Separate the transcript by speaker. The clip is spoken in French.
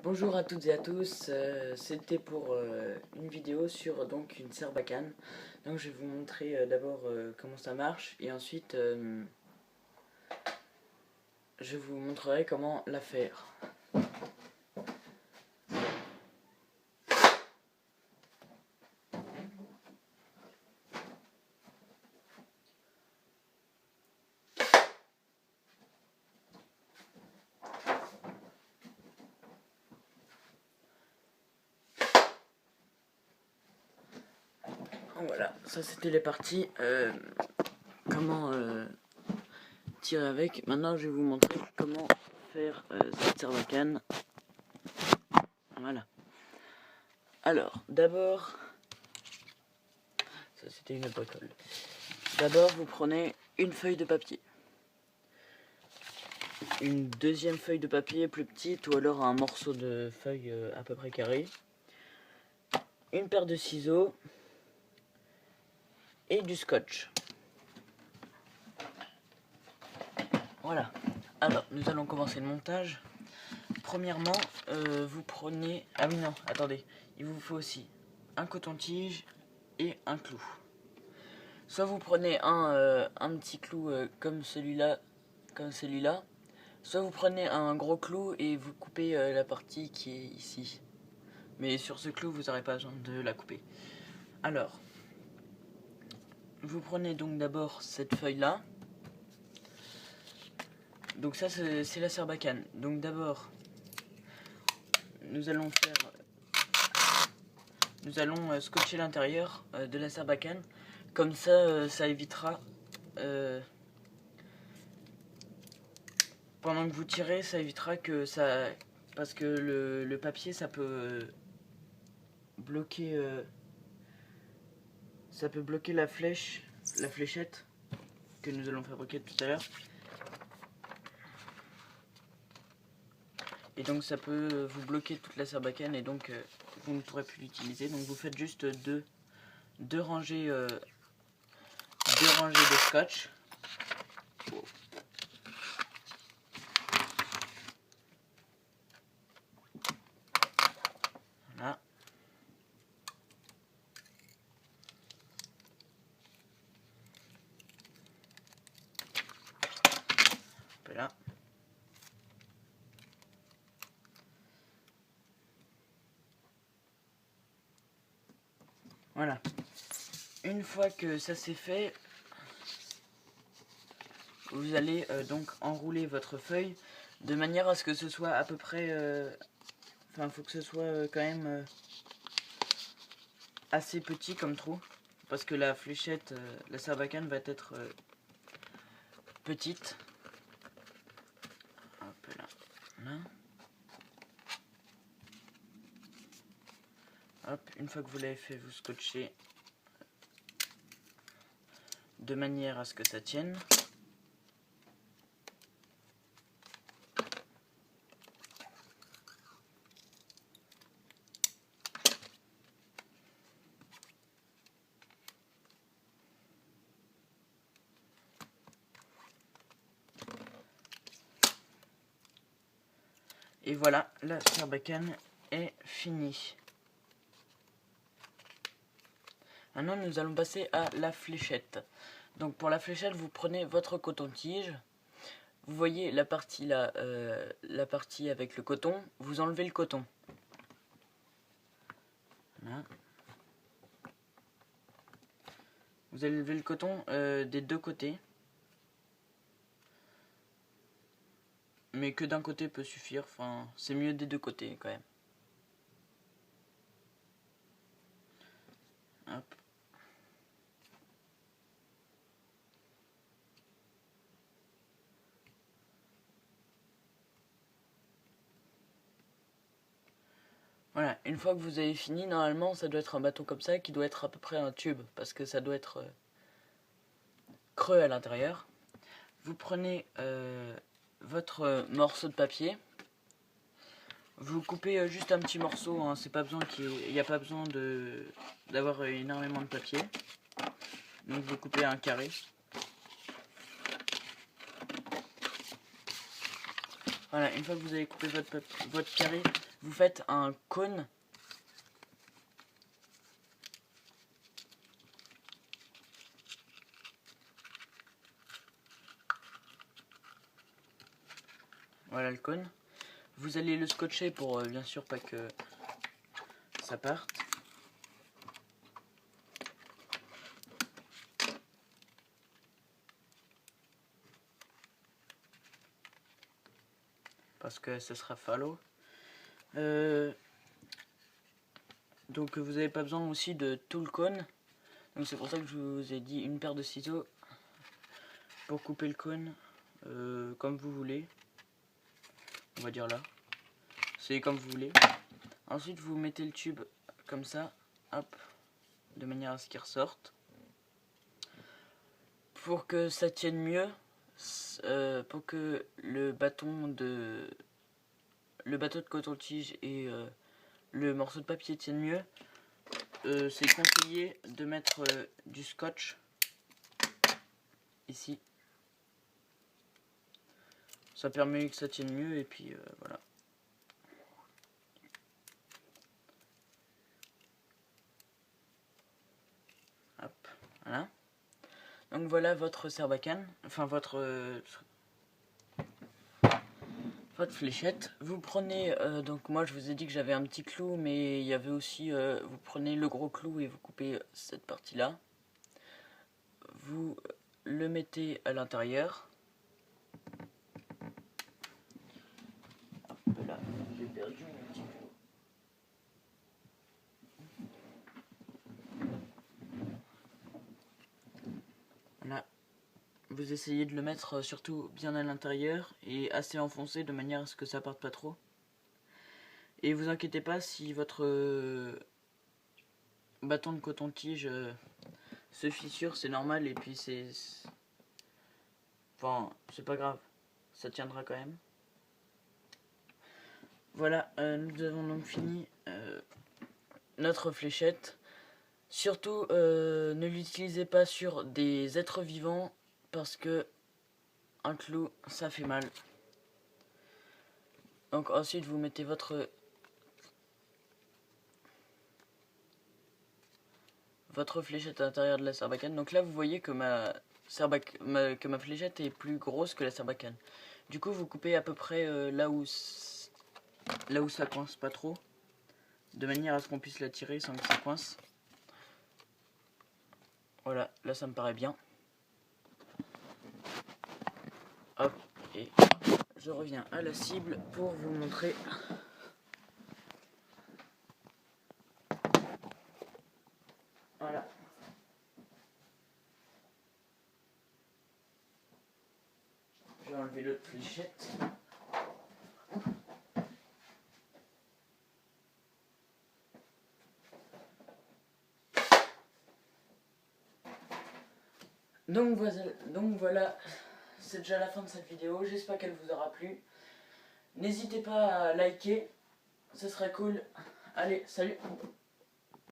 Speaker 1: Bonjour à toutes et à tous, c'était pour une vidéo sur donc une Sarbacane. Donc je vais vous montrer d'abord comment ça marche et ensuite je vous montrerai comment la faire. Voilà, ça c'était les parties, comment tirer avec. Maintenant je vais vous montrer comment faire cette Sarbacane. Voilà. Alors, d'abord, ça c'était une bricole. D'abord vous prenez une feuille de papier. Une deuxième feuille de papier plus petite ou alors un morceau de feuille à peu près carré. Une paire de ciseaux et du scotch. Voilà. Alors, nous allons commencer le montage. Premièrement, vous prenez... Ah oui, non, attendez. Il vous faut aussi un coton-tige et un clou. Soit vous prenez un petit clou comme celui-là, soit vous prenez un gros clou et vous coupez la partie qui est ici. Mais sur ce clou, vous n'aurez pas besoin de la couper. Alors, vous prenez donc d'abord cette feuille-là. Donc ça, c'est la Sarbacane. Donc d'abord, nous allons scotcher l'intérieur de la Sarbacane. Comme ça, ça évitera... pendant que vous tirez, ça évitera que ça... Parce que le papier, ça peut bloquer... ça peut bloquer la fléchette que nous allons fabriquer tout à l'heure. Et donc ça peut vous bloquer toute la Sarbacane et donc vous ne pourrez plus l'utiliser. Donc vous faites juste deux rangées de scotch. Voilà. Hop là. Voilà. Une fois que ça c'est fait, vous allez donc enrouler votre feuille de manière à ce que ce soit à peu près... Enfin, il faut que ce soit quand même assez petit comme trou. Parce que la fléchette, la Sarbacane va être petite. Hop là. Là. Hop, une fois que vous l'avez fait, vous scotchez de manière à ce que ça tienne. Et voilà, la Sarbacane est finie. Maintenant, nous allons passer à la fléchette. Donc pour la fléchette, vous prenez votre coton-tige. Vous voyez la partie là, la partie avec le coton. Vous enlevez le coton. Voilà. Vous allez lever le coton des deux côtés. Mais que d'un côté peut suffire. Enfin, c'est mieux des deux côtés quand même. Hop. Voilà, une fois que vous avez fini, normalement ça doit être un bâton comme ça qui doit être à peu près un tube parce que ça doit être creux à l'intérieur. Vous prenez votre morceau de papier, vous coupez juste un petit morceau, hein, c'est pas besoin il n'y a pas besoin d'avoir énormément de papier. Donc vous coupez un carré. Voilà, une fois que vous avez coupé votre carré, vous faites un cône. Voilà le cône. Vous allez le scotcher pour bien sûr pas que ça parte. Parce que ce sera falot. Donc vous n'avez pas besoin aussi de tout le cône. Donc c'est pour ça que je vous ai dit une paire de ciseaux pour couper le cône comme vous voulez. On va dire là. C'est comme vous voulez. Ensuite vous mettez le tube comme ça. Hop. De manière à ce qu'il ressorte. Pour que ça tienne mieux. Pour que le bâton de coton-tige et le morceau de papier tiennent mieux, c'est conseillé de mettre du scotch ici. Ça permet que ça tienne mieux et puis voilà. Hop, voilà. Donc voilà votre sarbacane, enfin votre fléchette. Vous prenez, donc moi je vous ai dit que j'avais un petit clou, mais il y avait aussi, vous prenez le gros clou et vous coupez cette partie là. Vous le mettez à l'intérieur. Hop là, j'ai perdu mon petit clou. Voilà. Vous essayez de le mettre surtout bien à l'intérieur et assez enfoncé de manière à ce que ça parte pas trop. Et vous inquiétez pas si votre bâton de coton-tige se fissure, c'est normal et puis enfin, c'est pas grave, ça tiendra quand même. Voilà, nous avons donc fini notre fléchette. Surtout, ne l'utilisez pas sur des êtres vivants parce que un clou, ça fait mal. Donc ensuite, vous mettez votre fléchette à l'intérieur de la sarbacane. Donc là, vous voyez que ma fléchette est plus grosse que la sarbacane. Du coup, vous coupez à peu près là où ça coince pas trop, de manière à ce qu'on puisse la tirer sans que ça coince. Voilà, là ça me paraît bien. Hop, et je reviens à la cible pour vous montrer. Voilà. Je vais enlever l'autre fléchette. Donc voilà, c'est déjà la fin de cette vidéo. J'espère qu'elle vous aura plu. N'hésitez pas à liker, ce serait cool. Allez, salut!